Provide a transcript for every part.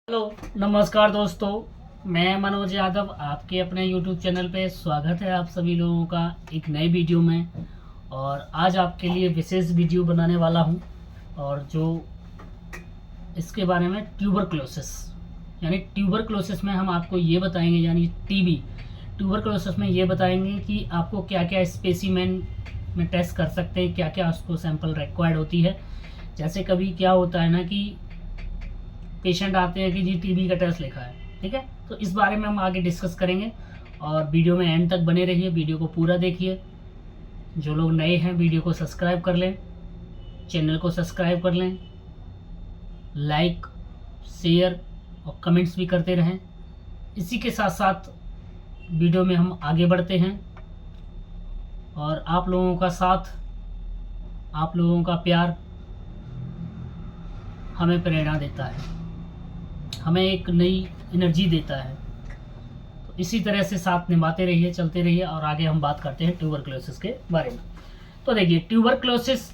Hello नमस्कार दोस्तों। मैं मनोज यादव आपके अपने YouTube चैनल पे स्वागत है आप सभी लोगों का एक नए वीडियो में। और आज आपके लिए विशेष वीडियो बनाने वाला हूं और जो इसके बारे में ट्यूबरक्लोसिस यानी ट्यूबरक्लोसिस में हम आपको ये बताएंगे, यानी टीबी ट्यूबरक्लोसिस में ये बताएंगे कि आपको क्या क्या स्पेसिमेन में टेस्ट कर सकते हैं, क्या क्या उसको सैंपल रिक्वायर्ड होती है। जैसे कभी क्या होता है ना कि पेशेंट आते हैं कि जी टीबी का टेस्ट लिखा है, ठीक है। तो इस बारे में हम आगे डिस्कस करेंगे और वीडियो में एंड तक बने रहिए, वीडियो को पूरा देखिए। जो लोग नए हैं वीडियो को सब्सक्राइब कर लें, चैनल को सब्सक्राइब कर लें, लाइक शेयर और कमेंट्स भी करते रहें। इसी के साथ साथ वीडियो में हम आगे बढ़ते हैं और आप लोगों का साथ, आप लोगों का प्यार हमें प्रेरणा देता है, हमें एक नई एनर्जी देता है। तो इसी तरह से साथ निभाते रहिए, चलते रहिए और आगे हम बात करते हैं ट्यूबरक्लोसिस के बारे में। तो देखिए ट्यूबरक्लोसिस,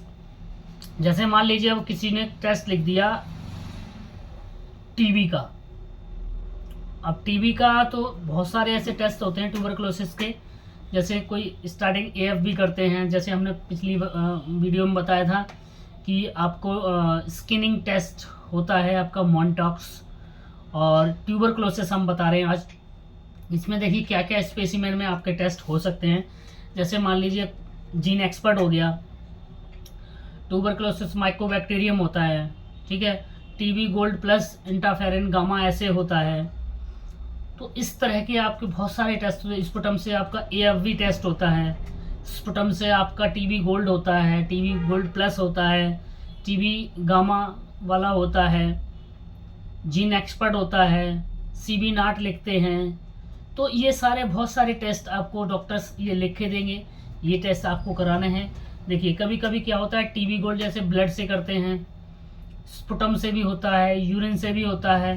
जैसे मान लीजिए अब किसी ने टेस्ट लिख दिया टीबी का। अब टीबी का तो बहुत सारे ऐसे टेस्ट होते हैं ट्यूबरक्लोसिस के, जैसे कोई स्टार्टिंग एएफ भी करते हैं। जैसे हमने पिछली वीडियो में बताया था कि आपको स्किनिंग टेस्ट होता है आपका मॉन्टॉक्स, और ट्यूबरक्लोसिस हम बता रहे हैं आज। इसमें देखिए क्या क्या स्पेसिमेन में आपके टेस्ट हो सकते हैं। जैसे मान लीजिए जीन एक्सपर्ट हो गया, ट्यूबरक्लोसिस माइकोबैक्टीरियम होता है, ठीक है। TB gold plus interferon gamma ऐसे होता है। तो इस तरह के आपके बहुत सारे टेस्ट होते हैं। स्पुटम से आपका एएफवी टेस्ट होता है, स्पुटम से आपका टीबी गोल्ड होता है, टीबी गोल्ड प्लस होता है, टीबी गामा वाला होता है, जीन एक्सपर्ट होता है, सीबी नाट लिखते हैं। तो ये सारे बहुत सारे टेस्ट आपको डॉक्टर्स ये लिख के देंगे, ये टेस्ट आपको कराने हैं। देखिए कभी कभी क्या होता है, टीबी गोल्ड जैसे ब्लड से करते हैं, स्पुटम से भी होता है, यूरिन से भी होता है।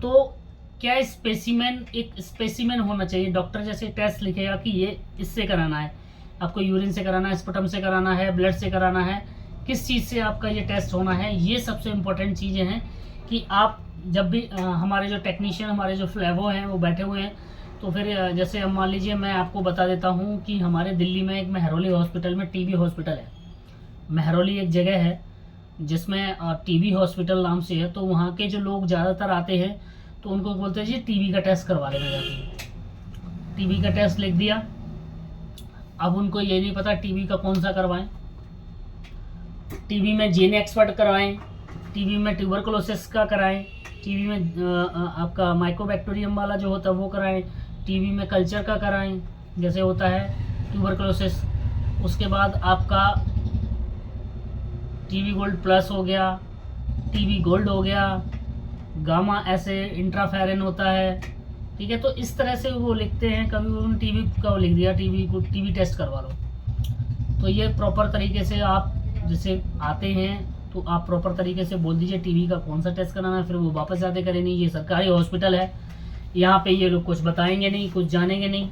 तो क्या स्पेसिमेन, एक स्पेसिमेन होना चाहिए। डॉक्टर जैसे टेस्ट लिखेगा कि ये इससे कराना है, आपको यूरिन से कराना है, स्पुटम से कराना है, ब्लड से कराना है, किस चीज़ से आपका ये टेस्ट होना है। ये सबसे इम्पोर्टेंट चीज़ें हैं कि आप जब भी हमारे जो टेक्नीशियन, हमारे जो फ्लैवो हैं वो बैठे हुए हैं। तो फिर जैसे अब मान लीजिए मैं आपको बता देता हूँ कि हमारे दिल्ली में एक मेहरौली हॉस्पिटल में टीबी हॉस्पिटल है। मेहरौली एक जगह है जिसमें टीबी हॉस्पिटल नाम से है। तो वहाँ के जो लोग ज़्यादातर आते हैं तो उनको बोलते हैं जी टीबी का टेस्ट करवा लेना जाके। टीबी का टेस्ट लिख दिया। अब उनको ये नहीं पता टीबी का कौन सा करवाएं। टीबी में जीन एक्सपर्ट करवाएं, टीबी में ट्यूबरक्लोसिस का कराएं, टीबी में आपका माइकोबैक्टीरियम वाला जो होता है वो कराएं, टीबी में कल्चर का कराएं जैसे होता है ट्यूबरक्लोसिस। उसके बाद आपका टीबी गोल्ड प्लस हो गया, टीबी गोल्ड हो गया, गामा ऐसे इंट्राफेरन होता है, ठीक है। तो इस तरह से वो लिखते हैं। कभी उन्होंने टीबी का लिख दिया, टीबी को टीबी टेस्ट करवा लो। तो ये प्रॉपर तरीके से आप जैसे आते हैं तो आप प्रॉपर तरीके से बोल दीजिए टीबी का कौन सा टेस्ट कराना है, फिर वो वापस जाते करें। नहीं, ये सरकारी हॉस्पिटल है, यहाँ पे ये लोग कुछ बताएंगे नहीं, कुछ जानेंगे नहीं,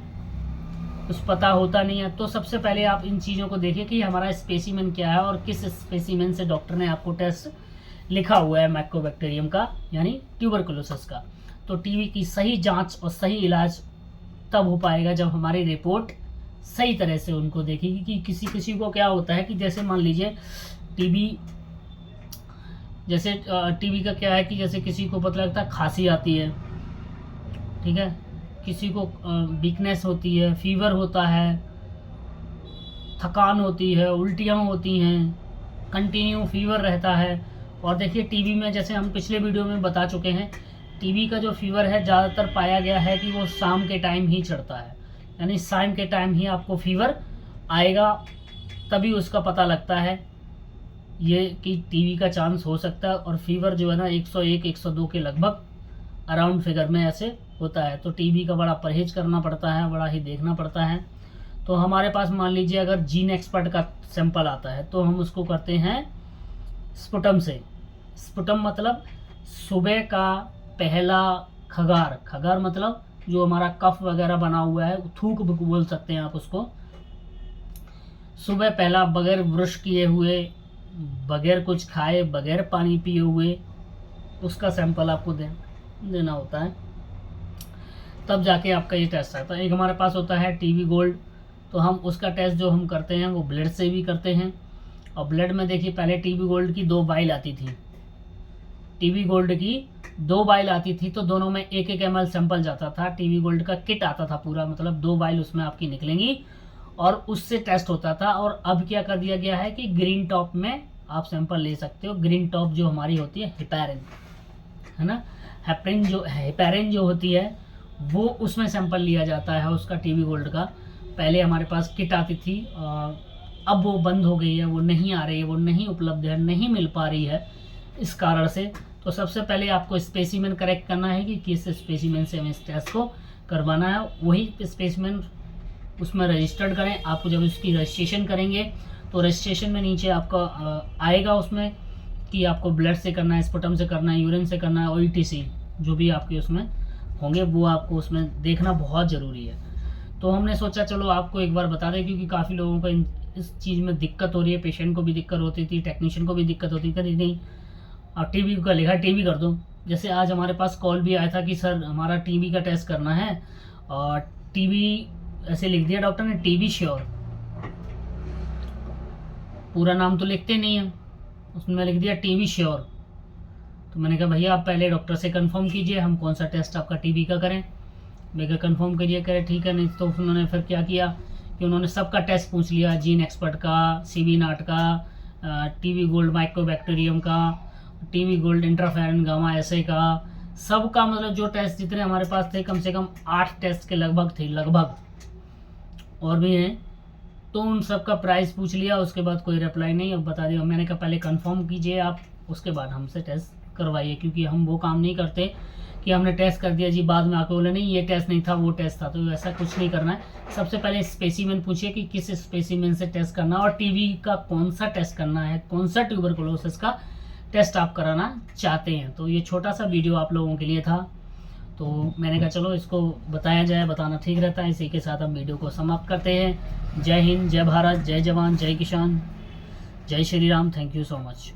कुछ पता होता नहीं है। तो सबसे पहले आप इन चीज़ों को देखिए कि हमारा स्पेसिमेन क्या है और किस स्पेसिमेन से डॉक्टर ने आपको टेस्ट लिखा हुआ है माइकोबैक्टीरियम का यानी ट्यूबरक्लोसिस का। तो टीबी की सही जांच और सही इलाज तब हो पाएगा जब हमारी रिपोर्ट सही तरह से उनको देखेगी कि किसी किसी को क्या होता है। कि जैसे मान लीजिए टीबी, जैसे टीबी का क्या है कि जैसे किसी को पता लगता है खांसी आती है, ठीक है, किसी को वीकनेस होती है, फीवर होता है, थकान होती है, उल्टियाँ होती हैं, कंटिन्यू फीवर रहता है। और देखिए टीबी में जैसे हम पिछले वीडियो में बता चुके हैं, टीबी का जो फीवर है ज़्यादातर पाया गया है कि वो शाम के टाइम ही चढ़ता है, यानी शाम के टाइम ही आपको फीवर आएगा, तभी उसका पता लगता है ये कि टीबी का चांस हो सकता है। और फीवर जो है ना 101 102 के लगभग अराउंड फिगर में ऐसे होता है। तो टीबी का बड़ा परहेज करना पड़ता है, बड़ा ही देखना पड़ता है। तो हमारे पास मान लीजिए अगर जीन एक्सपर्ट का सैंपल आता है तो हम उसको करते हैं स्पुटम से। स्पुटम मतलब सुबह का पहला खगार, खगार मतलब जो हमारा कफ वगैरह बना हुआ है, थूक बोल सकते हैं आप उसको। सुबह पहला बगैर ब्रश किए हुए, बगैर कुछ खाए, बगैर पानी पिए हुए उसका सैंपल आपको दें। देना होता है, तब जाके आपका ये टेस्ट आता है। एक हमारे पास होता है टीबी गोल्ड, तो हम उसका टेस्ट जो हम करते हैं वो ब्लड से भी करते हैं। और ब्लड में देखिए पहले टीबी गोल्ड की 2 वाइल आती थी, टीबी गोल्ड की 2 वाइल आती थी, तो दोनों में 1-1 ml सैंपल जाता था। टीबी गोल्ड का किट आता था पूरा, मतलब 2 वाइल उसमें आपकी निकलेंगी और उससे टेस्ट होता था। और अब क्या कर दिया गया है कि ग्रीन टॉप में आप सैंपल ले सकते हो। ग्रीन टॉप जो हमारी होती है हेपेरिन, है ना, हेपेरिन जो होती है वो उसमें सैंपल लिया जाता है उसका, टीबी गोल्ड का। पहले हमारे पास किट आती थी, अब वो बंद हो गई है, वो नहीं आ रही है, वो नहीं उपलब्ध है, नहीं मिल पा रही है इस कारण से। तो सबसे पहले आपको स्पेसिमेन करेक्ट करना है कि किस स्पेसिमेन से हमें इस टेस्ट को करवाना है, वही स्पेसिमेन उसमें रजिस्टर्ड करें। आपको जब उसकी रजिस्ट्रेशन करेंगे तो रजिस्ट्रेशन में नीचे आपका आएगा उसमें कि आपको ब्लड से करना है, स्पुटम से करना है, यूरिन से करना है, और ETC जो भी आपके उसमें होंगे वो आपको उसमें देखना बहुत ज़रूरी है। तो हमने सोचा चलो आपको एक बार बता दें, क्योंकि काफ़ी लोगों को इस चीज़ में दिक्कत हो रही है, पेशेंट को भी दिक्कत होती थी, टेक्नीशियन को भी दिक्कत होती थी, नहीं और टीबी का लिखा टीबी कर दो। जैसे आज हमारे पास कॉल भी आया था कि सर हमारा टीबी का टेस्ट करना है, और टीबी ऐसे लिख दिया डॉक्टर ने, टीबी श्योर, पूरा नाम तो लिखते नहीं है, उसमें लिख दिया टीबी श्योर। तो मैंने कहा भैया आप पहले डॉक्टर से कंफर्म कीजिए हम कौन सा टेस्ट आपका टीबी का करें। मैं कहा कंफर्म करिए, करे ठीक है। नहीं तो उन्होंने फिर क्या किया कि उन्होंने सबका टेस्ट पूछ लिया, जीन एक्सपर्ट का, CB नाट का, टीबी गोल्ड माइकोबैक्टीरियम का, टीबी गोल्ड इंटरफेरन गामा ऐसे का, सबका, मतलब जो टेस्ट जितने हमारे पास थे कम से कम 8 टेस्ट के लगभग थे, लगभग और भी हैं। तो उन सब का प्राइस पूछ लिया, उसके बाद कोई रिप्लाई नहीं, अब बता दिया। मैंने कहा पहले कंफर्म कीजिए आप, उसके बाद हमसे टेस्ट करवाइए, क्योंकि हम वो काम नहीं करते कि हमने टेस्ट कर दिया जी बाद में आके बोले नहीं ये टेस्ट नहीं था वो टेस्ट था। तो ऐसा कुछ नहीं करना है। सबसे पहले स्पेसिमेन पूछिए कि किस स्पेसिमेन से टेस्ट करना है और टीबी का कौन सा टेस्ट करना है, कौन सा ट्यूबरकुलोसिस का टेस्ट आप कराना चाहते हैं। तो ये छोटा सा वीडियो आप लोगों के लिए था, तो मैंने कहा चलो इसको बताया जाए, बताना ठीक रहता है। इसी के साथ हम वीडियो को समाप्त करते हैं। जय हिंद, जय भारत, जय जवान, जय किसान, जय Shri Ram. Thank you so much.